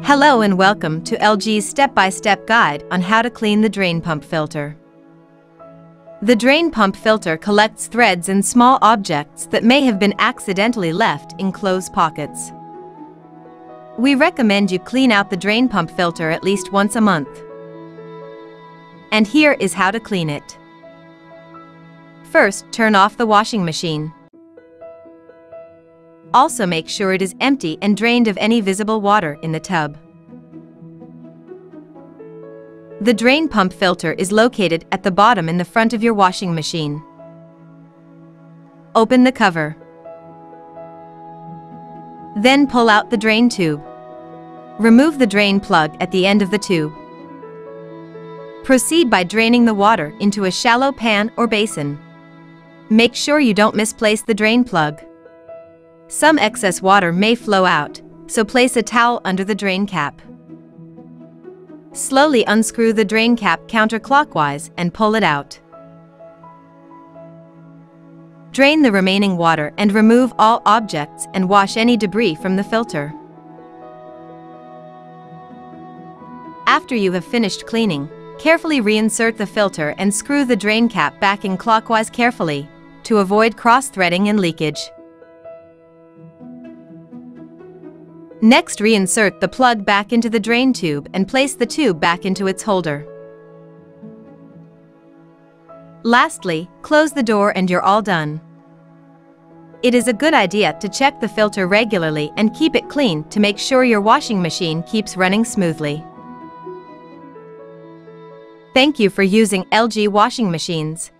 Hello and welcome to LG's step-by-step guide on how to clean the drain pump filter. The drain pump filter collects threads and small objects that may have been accidentally left in closed pockets. We recommend you clean out the drain pump filter at least once a month. And here is how to clean it. First, turn off the washing machine. Also make sure it is empty and drained of any visible water in the tub. The drain pump filter is located at the bottom in the front of your washing machine. Open the cover. Then pull out the drain tube. Remove the drain plug at the end of the tube. Proceed by draining the water into a shallow pan or basin. Make sure you don't misplace the drain plug. Some excess water may flow out, so place a towel under the drain cap. Slowly unscrew the drain cap counterclockwise and pull it out. Drain the remaining water and remove all objects and wash any debris from the filter. After you have finished cleaning, carefully reinsert the filter and screw the drain cap back in clockwise carefully to avoid cross-threading and leakage. Next, reinsert the plug back into the drain tube and place the tube back into its holder. Lastly, close the door and you're all done. It is a good idea to check the filter regularly and keep it clean to make sure your washing machine keeps running smoothly. Thank you for using LG washing machines.